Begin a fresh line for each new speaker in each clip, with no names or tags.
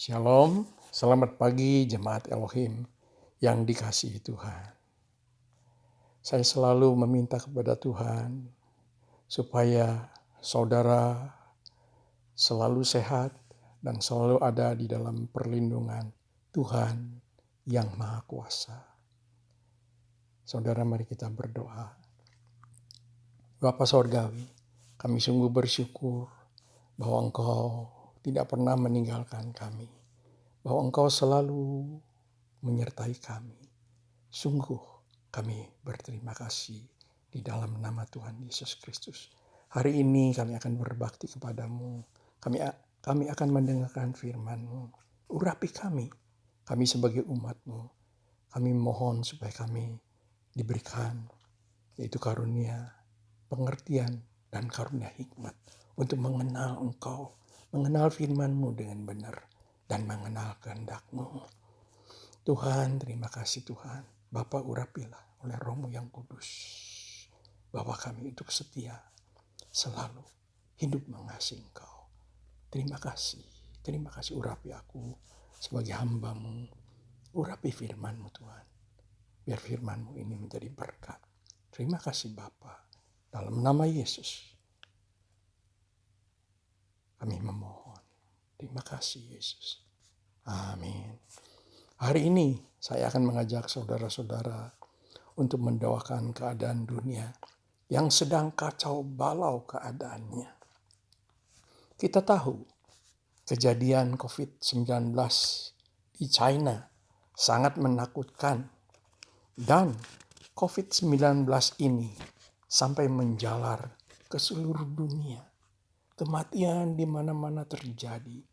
Shalom, selamat pagi jemaat Elohim yang dikasihi Tuhan. Saya selalu meminta kepada Tuhan supaya saudara selalu sehat dan selalu ada di dalam perlindungan Tuhan yang Maha Kuasa. Saudara, mari kita berdoa. Bapa Sorgawi, kami sungguh bersyukur bahwa Engkau tidak pernah meninggalkan kami, bahwa Engkau selalu menyertai kami. Sungguh kami berterima kasih di dalam nama Tuhan Yesus Kristus. Hari ini kami akan berbakti kepadamu. Kami akan mendengarkan firman-Mu. Urapi kami sebagai umat-Mu. Kami mohon supaya kami diberikan yaitu karunia, pengertian, dan karunia hikmat untuk mengenal Engkau, mengenal firman-Mu dengan benar, dan mengenal kehendak-Mu. Tuhan, terima kasih Tuhan. Bapa, urapilah oleh Roh-Mu yang kudus, bahwa kami untuk setia selalu hidup mengasihi Engkau. Terima kasih urapi aku sebagai hamba-Mu. Urapi firman-Mu Tuhan, biar firman-Mu ini menjadi berkat. Terima kasih Bapa, dalam nama Yesus kami memohon. Terima kasih Yesus. Amin. Hari ini saya akan mengajak saudara-saudara untuk mendoakan keadaan dunia yang sedang kacau balau keadaannya. Kita tahu kejadian COVID-19 di China sangat menakutkan, dan COVID-19 ini sampai menjalar ke seluruh dunia. Kematian di mana-mana terjadi,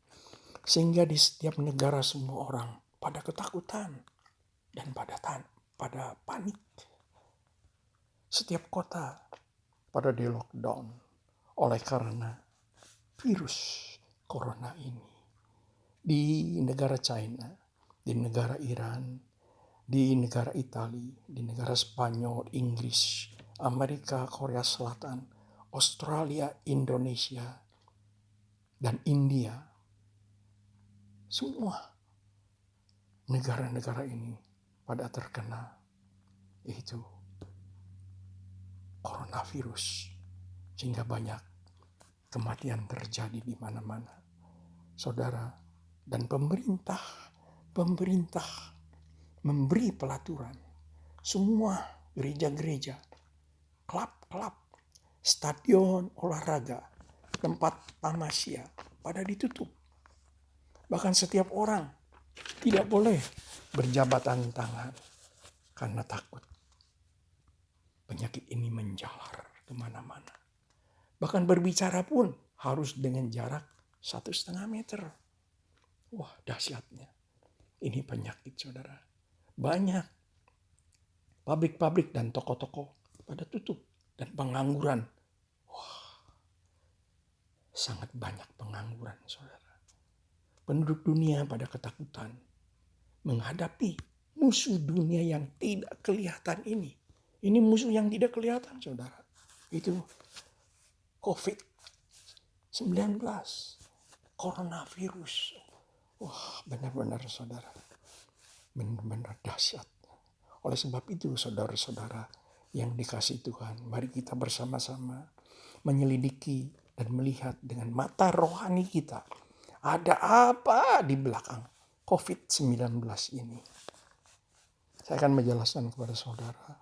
sehingga di setiap negara semua orang pada ketakutan dan pada panik. Setiap kota pada di lockdown oleh karena virus corona ini. Di negara China, di negara Iran, di negara Italia, di negara Spanyol, Inggris, Amerika, Korea Selatan, Australia, Indonesia, dan India. Semua negara-negara ini pada terkena yaitu coronavirus, sehingga banyak kematian terjadi di mana-mana. Saudara, dan pemerintah memberi pelaturan. Semua gereja-gereja, klub-klub, stadion olahraga, tempat tamasya pada ditutup. Bahkan setiap orang tidak boleh berjabatan tangan karena takut penyakit ini menjalar kemana-mana. Bahkan berbicara pun harus dengan jarak 1,5 meter. Wah, dahsyatnya. Ini penyakit, saudara. Banyak pabrik-pabrik dan toko-toko pada tutup, dan pengangguran. Wah, sangat banyak pengangguran, saudara. Penduduk dunia pada ketakutan menghadapi musuh dunia yang tidak kelihatan ini. Ini musuh yang tidak kelihatan, saudara. Itu COVID-19, coronavirus. Wah, benar-benar saudara, benar-benar dahsyat. Oleh sebab itu, saudara-saudara yang dikasihi Tuhan, mari kita bersama-sama menyelidiki dan melihat dengan mata rohani kita. Ada apa di belakang COVID-19 ini? Saya akan menjelaskan kepada saudara.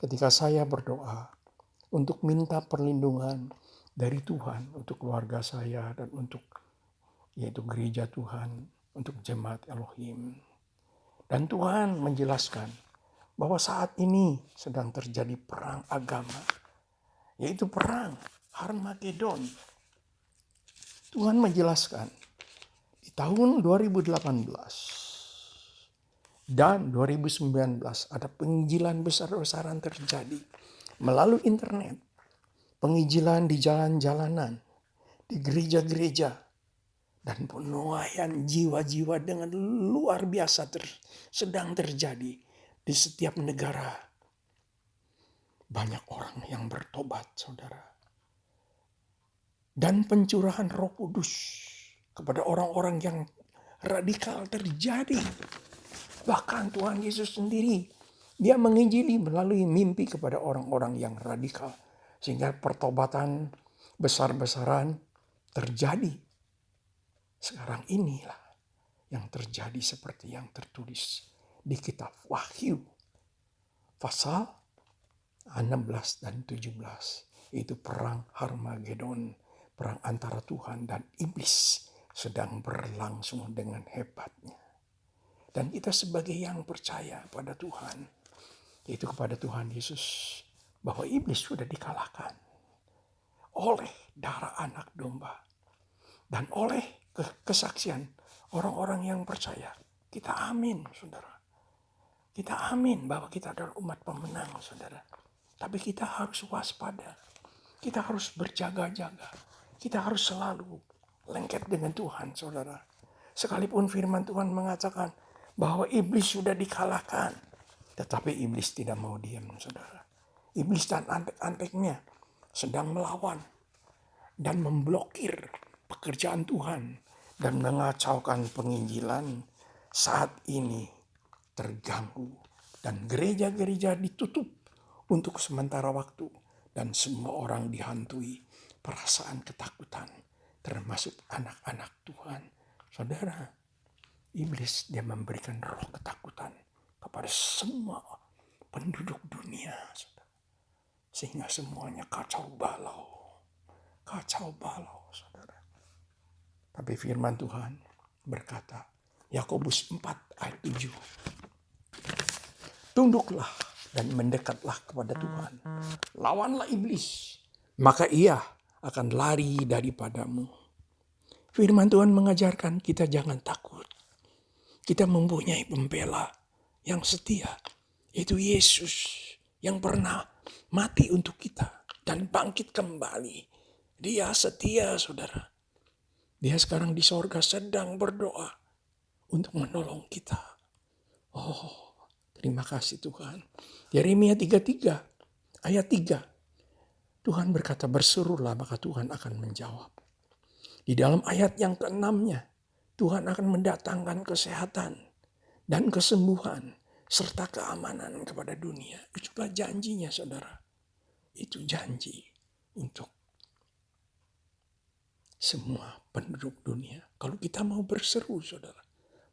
Ketika saya berdoa untuk minta perlindungan dari Tuhan untuk keluarga saya dan untuk yaitu gereja Tuhan, untuk jemaat Elohim. Dan Tuhan menjelaskan bahwa saat ini sedang terjadi perang agama, yaitu perang Harmagedon. Tuhan menjelaskan di tahun 2018 dan 2019 ada penginjilan besar-besaran terjadi melalui internet. Penginjilan di jalan-jalanan, di gereja-gereja, dan penuaian jiwa-jiwa dengan luar biasa sedang terjadi di setiap negara. Banyak orang yang bertobat, saudara. Dan pencurahan Roh Kudus kepada orang-orang yang radikal terjadi. Bahkan Tuhan Yesus sendiri, dia menginjili melalui mimpi kepada orang-orang yang radikal. Sehingga pertobatan besar-besaran terjadi. Sekarang inilah yang terjadi seperti yang tertulis di kitab Wahyu. Pasal 16 dan 17. Itu perang Harmagedon. Perang antara Tuhan dan iblis sedang berlangsung dengan hebatnya. Dan kita sebagai yang percaya pada Tuhan, yaitu kepada Tuhan Yesus, bahwa iblis sudah dikalahkan oleh darah anak domba. Dan oleh kesaksian orang-orang yang percaya. Kita amin, saudara. Kita amin bahwa kita adalah umat pemenang, saudara. Tapi kita harus waspada. Kita harus berjaga-jaga. Kita harus selalu lengket dengan Tuhan, saudara. Sekalipun firman Tuhan mengatakan bahwa iblis sudah dikalahkan. Tetapi iblis tidak mau diam, saudara. Iblis dan antek-anteknya sedang melawan dan memblokir pekerjaan Tuhan dan mengacaukan penginjilan. Saat ini terganggu dan gereja-gereja ditutup untuk sementara waktu dan semua orang dihantui perasaan ketakutan termasuk anak-anak Tuhan. Saudara, iblis dia memberikan roh ketakutan kepada semua penduduk dunia, saudara. Sehingga semuanya kacau balau, saudara. Tapi firman Tuhan berkata, Yakobus 4 ayat 7. Tunduklah dan mendekatlah kepada Tuhan. Lawanlah iblis, maka ia akan lari daripadamu. Firman Tuhan mengajarkan kita jangan takut. Kita mempunyai pembela yang setia, yaitu Yesus yang pernah mati untuk kita dan bangkit kembali. Dia setia, saudara. Dia sekarang di sorga sedang berdoa untuk menolong kita. Oh, terima kasih Tuhan. Yeremia 33 ayat 3. Tuhan berkata, berserulah maka Tuhan akan menjawab. Di dalam ayat yang ke-6-nya, Tuhan akan mendatangkan kesehatan dan kesembuhan serta keamanan kepada dunia. Itulah janjinya, saudara. Itu janji untuk semua penduduk dunia. Kalau kita mau berseru, saudara,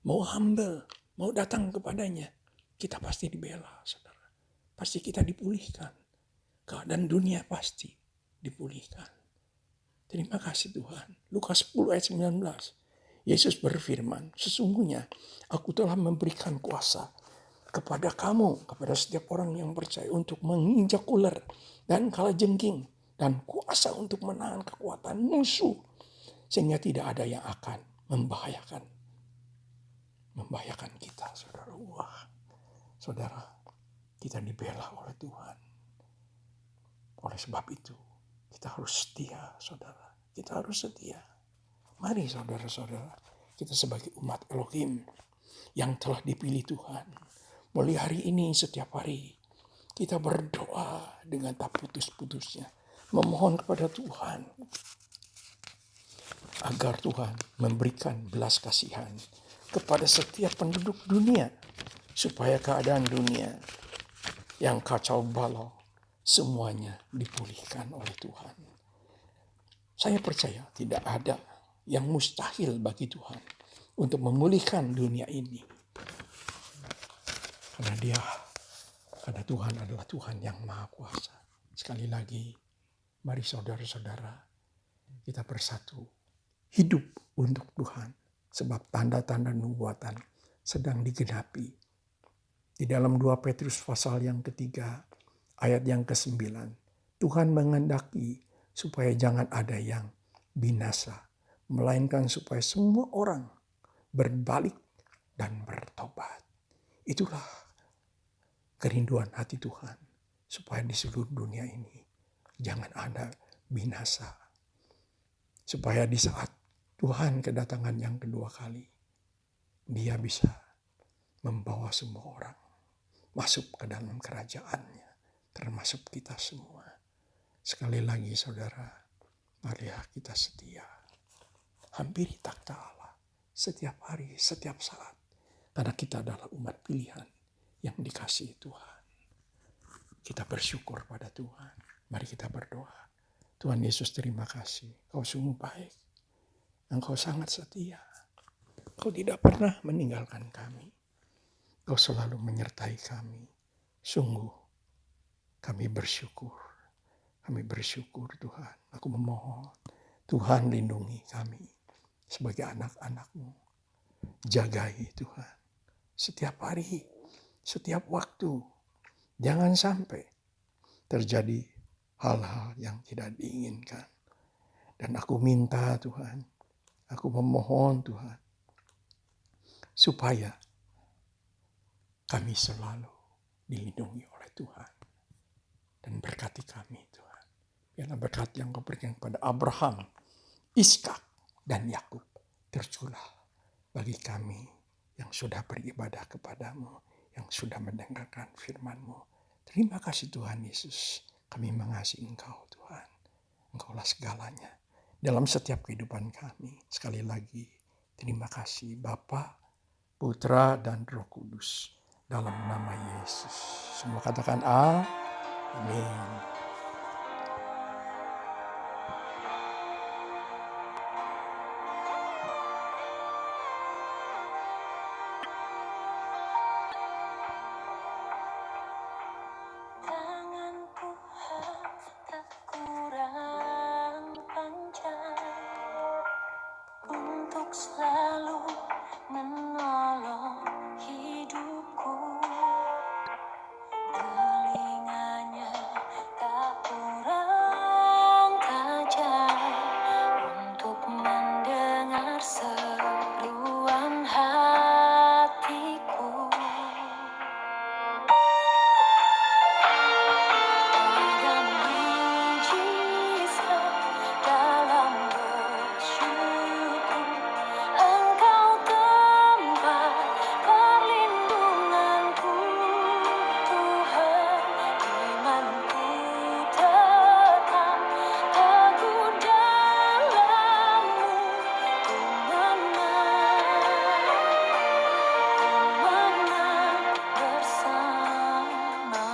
mau humble, mau datang kepadanya, kita pasti dibela, saudara. Pasti kita dipulihkan. Keadaan dunia pasti dipulihkan. Terima kasih Tuhan. Lukas 10 ayat 19. Yesus berfirman, sesungguhnya aku telah memberikan kuasa kepada kamu, kepada setiap orang yang percaya untuk menginjak ular dan kalajengking dan kuasa untuk menahan kekuatan musuh. Sehingga tidak ada yang akan membahayakan kita, saudara. Wah, saudara, kita dibela oleh Tuhan. Oleh sebab itu, kita harus setia, saudara. Kita harus setia. Mari saudara-saudara, kita sebagai umat Elohim yang telah dipilih Tuhan. Mulai hari ini, setiap hari, kita berdoa dengan tak putus-putusnya. Memohon kepada Tuhan agar Tuhan memberikan belas kasihan kepada setiap penduduk dunia. Supaya keadaan dunia yang kacau balau semuanya dipulihkan oleh Tuhan. Saya percaya tidak ada yang mustahil bagi Tuhan untuk memulihkan dunia ini. Karena Tuhan adalah Tuhan yang Maha Kuasa. Sekali lagi, mari saudara-saudara, kita bersatu. Hidup untuk Tuhan. Sebab tanda-tanda nubuatan sedang digenapi. Di dalam 2 Petrus pasal yang ketiga, ayat yang ke-9. Tuhan menghendaki supaya jangan ada yang binasa. Melainkan supaya semua orang berbalik dan bertobat. Itulah kerinduan hati Tuhan. Supaya di seluruh dunia ini jangan ada binasa. Supaya di saat Tuhan kedatangan yang kedua kali, Dia bisa membawa semua orang masuk ke dalam kerajaannya, termasuk kita semua. Sekali lagi saudara, marilah kita setia. Hampiri takhta Allah setiap hari, setiap saat. Karena kita adalah umat pilihan yang dikasihi Tuhan. Kita bersyukur pada Tuhan. Mari kita berdoa. Tuhan Yesus, terima kasih. Kau sungguh baik. Engkau sangat setia. Kau tidak pernah meninggalkan kami. Kau selalu menyertai kami. Sungguh kami bersyukur. Kami bersyukur Tuhan. Aku memohon Tuhan lindungi kami sebagai anak-anak-Mu. Jagai Tuhan. Setiap hari, setiap waktu. Jangan sampai terjadi hal-hal yang tidak diinginkan. Dan aku minta Tuhan, aku memohon Tuhan, supaya kami selalu dilindungi oleh Tuhan. Dan berkati kami Tuhan. Biarlah berkat yang Kau berikan kepada Abraham, Ishak, dan Yakub tercurah bagi kami yang sudah beribadah kepadamu, yang sudah mendengarkan firman-Mu. Terima kasih Tuhan Yesus. Kami mengasihi Engkau Tuhan. Engkaulah segalanya dalam setiap kehidupan kami. Sekali lagi terima kasih Bapa, Putra, dan Roh Kudus. Dalam nama Yesus. Semua katakan amin.
Selalu menolong hidupku, telinganya tak kurang tajam untuk mendengar seruan hatiku. Ada mujizat dalam bersyukur. Engkau tempat perlindunganku, Tuhan, imanku tetap teguh dalam-Mu. Ku menang bersama-Mu.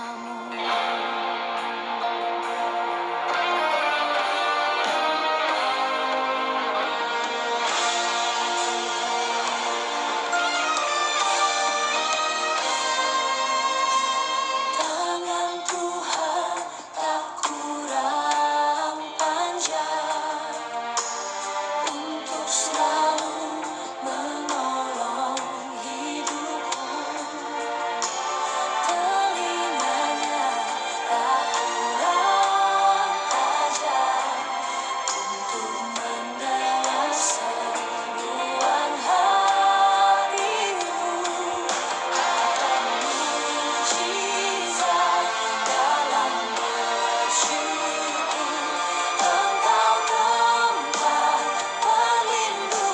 Tangan Tuhan tak kurang panjang untuk selalu menolong hidupku. Telinganya tak kurang tajam untuk mendengar seruan hatimu. Mujizat dalam bersyukur. Engkau tempat perlindunganku,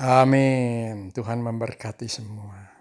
Amin. Tuhan memberkati semua.